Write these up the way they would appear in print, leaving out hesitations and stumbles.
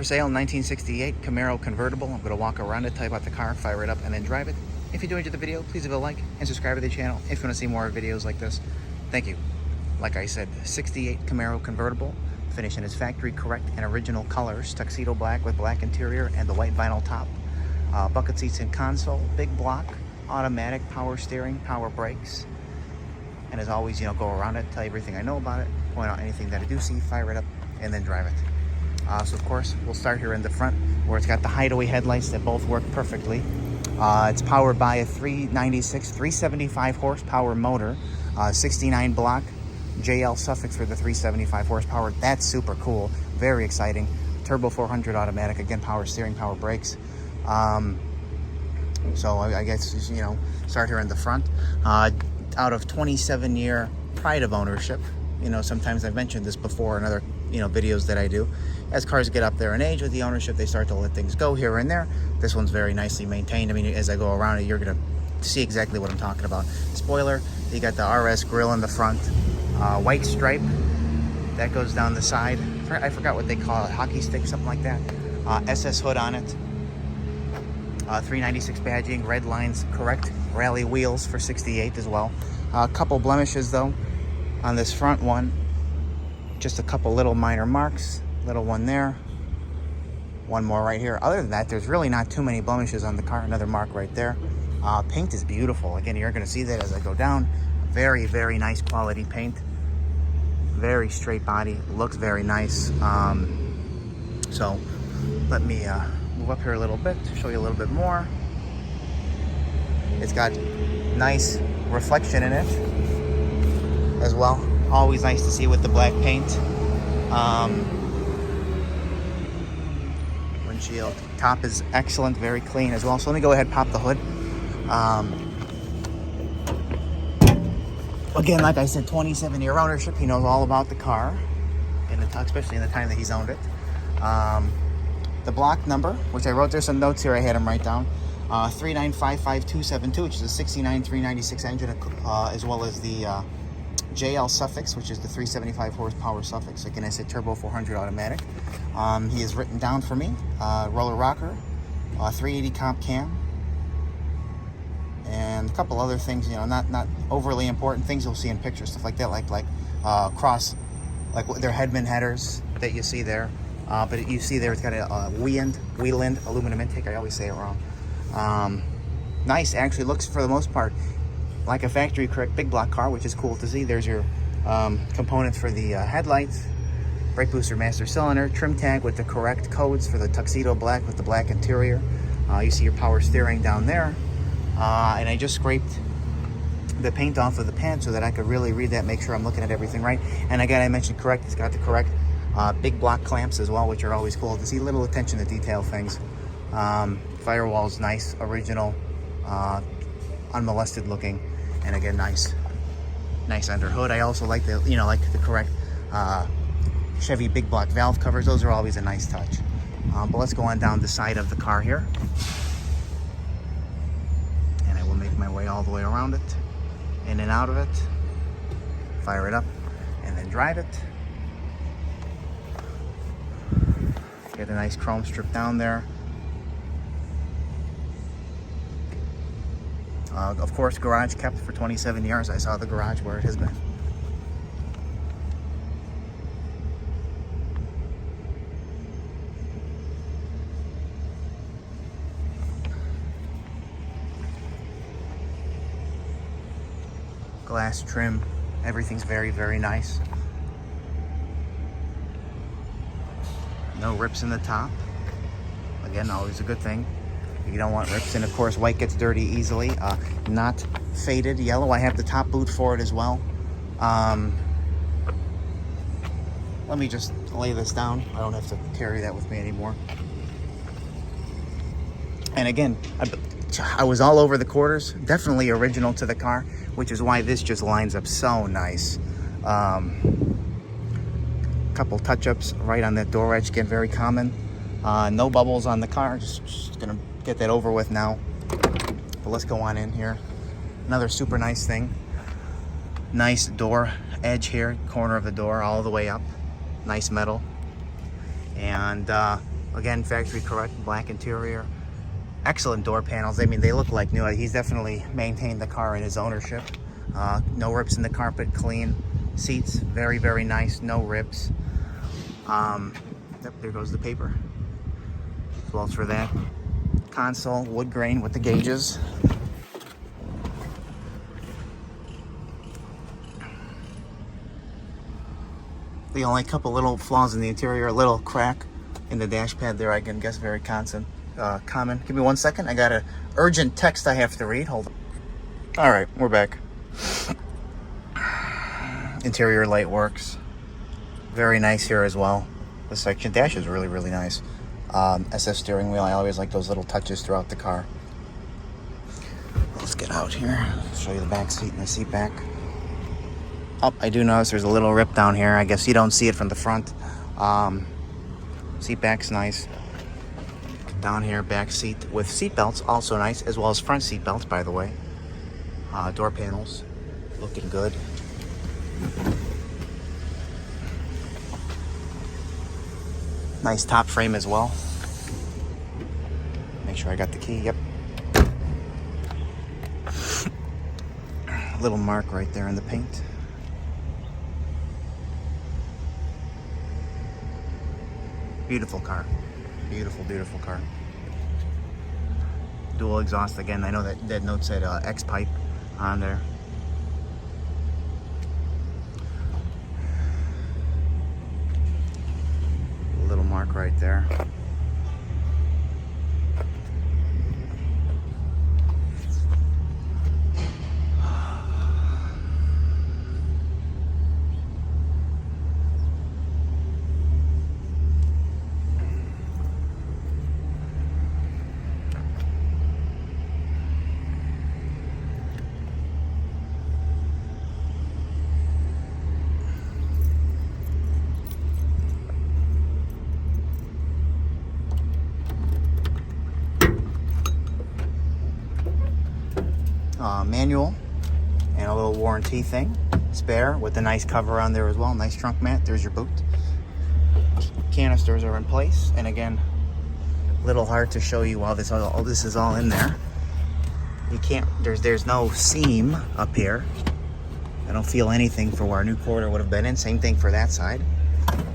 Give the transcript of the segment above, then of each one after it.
for sale, 1968 Camaro Convertible. I'm going to walk around it, tell you about the car, fire it up, and then drive it. If you do enjoy the video, please leave a like and subscribe to the channel if you want to see more videos like this. Thank you. Like I said, 68 Camaro Convertible, finished in its factory correct and original colors, tuxedo black with black interior and the white vinyl top. Bucket seats and console, big block, automatic, power steering, power brakes. And as always, go around it, tell you everything I know about it, point out anything that I do see, fire it up, and then drive it. So of course, we'll start here in the front where it's got the Hideaway headlights that both work perfectly. It's powered by a 375 horsepower motor, 69 block JL suffix for the 375 horsepower. That's super cool, very exciting. Turbo 400 automatic, again, power steering, power brakes. So I guess, start here in the front. Out of 27-year pride of ownership. Sometimes I've mentioned this before in other, videos that I do. As cars get up there in age with the ownership, they start to let things go here and there. This one's very nicely maintained. I mean, as I go around it, you're going to see exactly what I'm talking about. Spoiler, you got the RS grille in the front. White stripe that goes down the side. I forgot what they call it, hockey stick, something like that. SS hood on it. 396 badging, Redline's correct rally wheels for 68 as well. A couple blemishes though on this front one. Just a couple little minor marks. Little one there. One more right here. Other than that, there's really not too many blemishes on the car. Another mark right there. Paint is beautiful. Again, you're going to see that as I go down. Very, very nice quality paint. Very straight body. Looks very nice. So let me move up here a little bit to show you a little bit more. It's got nice reflection in it as well. Always nice to see with the black paint. Windshield top is excellent, very clean as well. So let me go ahead and pop the hood. Again, like I said, 27-year ownership. He knows all about the car, especially in the time that he's owned it. The block number, which I wrote, there's some notes here I had him write down. 3955272, which is a 69 396 engine, as well as the JL suffix, which is the 375 horsepower suffix. Again, I said turbo 400 automatic. He has written down for me roller rocker, 380 comp cam, and a couple other things, not overly important things you'll see in pictures, stuff like that, like their Headman headers that you see there. But you see there, it's got a Wieland aluminum intake. I always say it wrong. Nice, actually looks for the most part like a factory correct big block car, which is cool to see. There's your components for the headlights, brake booster, master cylinder, trim tag with the correct codes for the tuxedo black with the black interior. You see your power steering down there. And I just scraped the paint off of the pan so that I could really read that, make sure I'm looking at everything right. And again, I mentioned correct, it's got the correct big block clamps as well, which are always cool to see. Little attention to detail things. Firewall's nice, original, unmolested looking, and again, nice under hood. I also like the the correct Chevy big block valve covers. Those are always a nice touch. But let's go on down the side of the car here, and I will make my way all the way around it, in and out of it, fire it up, and then drive it. Get a nice chrome strip down there. Of course, garage kept for 27 years. I saw the garage where it has been. Glass trim, everything's very, very nice. No rips in the top. Again, always a good thing. You don't want rips. And of course, white gets dirty easily. Not faded yellow. I have the top boot for it as well. Let me just lay this down. I don't have to carry that with me anymore. And again, I was all over the quarters. Definitely original to the car, which is why this just lines up so nice. Couple touch-ups right on that door edge, again, very common. No bubbles on the car. Just gonna get that over with now. But let's go on in here. Another super nice thing. Nice door edge here, corner of the door all the way up. Nice metal. And Again, factory correct, black interior. Excellent door panels. I mean, they look like new. He's definitely maintained the car in his ownership. No rips in the carpet, clean. Seats, very, very nice, no rips. Yep, there goes the paper. As well as for that. Console, wood grain with the gauges. The only couple little flaws in the interior, a little crack in the dash pad there, I can guess very common. Give me 1 second. I got an urgent text I have to read. Hold on. All right, we're back. Interior light works. Very nice here as well. The section dash is really, really nice. SS steering wheel. I always like those little touches throughout the car. Let's get out here. Show you the back seat and the seat back. Oh, I do notice there's a little rip down here. I guess you don't see it from the front. Seat back's nice. Down here, back seat with seat belts, also nice, as well as front seat belts, by the way. Door panels, looking good. Nice top frame as well. Make sure I got the key, yep. Little mark right there in the paint. Beautiful car. Beautiful, beautiful car. Dual exhaust again. I know that note said X pipe on there. Little mark right there. Manual and a little warranty thing, spare with a nice cover on there as well. Nice trunk mat. There's your boot. Canisters are in place, and again, a little hard to show you while all this is all in there. You can't. There's no seam up here. I don't feel anything for where a new quarter would have been in. Same thing for that side.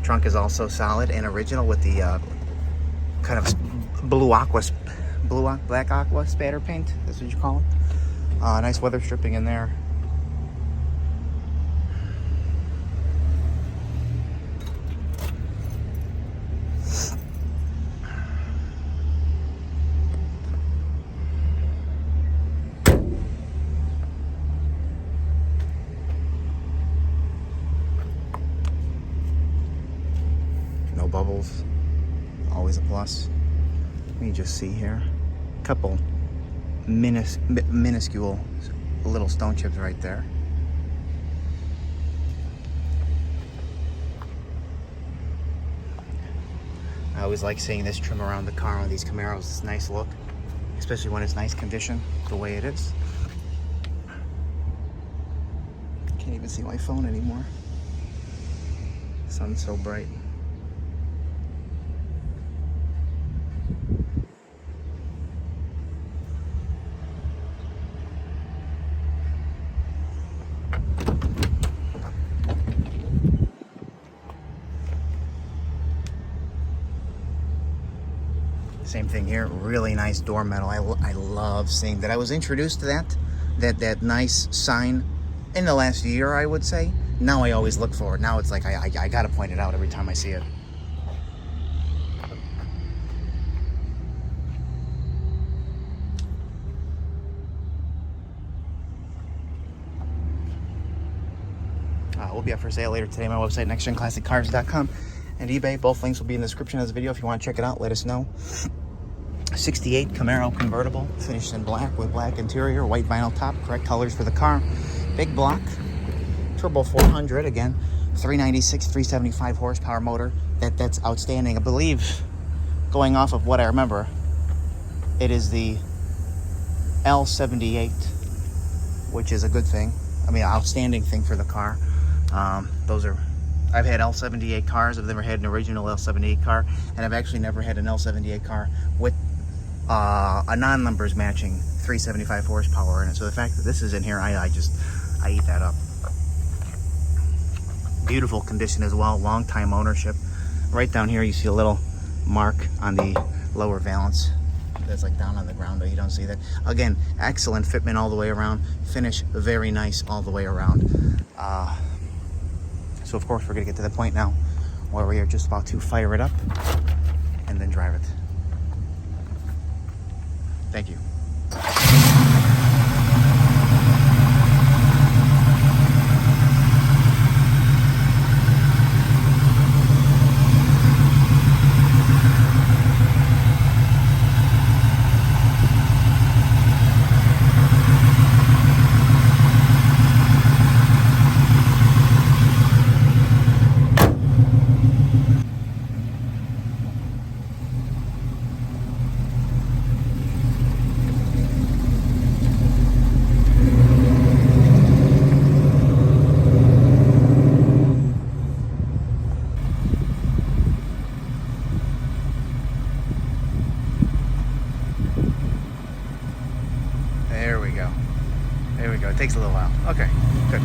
Trunk is also solid and original with the kind of black aqua spatter paint. That's what you call it. Nice weather stripping in there. No bubbles. Always a plus. Let me just see here. Couple minuscule little stone chips right there. I always like seeing this trim around the car on these Camaros. It's a nice look, especially when it's nice condition the way it is. Can't even see my phone anymore. The sun's so bright. Same thing here, really nice door metal. I love seeing that. I was introduced to that nice sign in the last year, I would say. Now I always look for it. Now it's like I gotta point it out every time I see it. Will be up for sale later today. My website, nextgenclassiccars.com, and eBay. Both links will be in the description of this video. If you want to check it out, let us know. 68 Camaro Convertible, finished in black with black interior, white vinyl top, correct colors for the car. Big block, turbo 400, again, 396, 375 horsepower motor. That's outstanding. I believe, going off of what I remember, it is the L78, which is a good thing. I mean, outstanding thing for the car. Those are I've had L78 cars. I've never had an original L78 car, and I've actually never had an L78 car with a non-numbers matching 375 horsepower in it. So the fact that this is in here, I eat that up. Beautiful condition as well, long time ownership. Right down here you see a little mark on the lower valance that's like down on the ground, but you don't see that. Again, excellent fitment all the way around. Finish very nice all the way around. So of course we're gonna get to the point now where we are just about to fire it up and then drive it. Thank you. There we go. There we go. It takes a little while. Okay, good.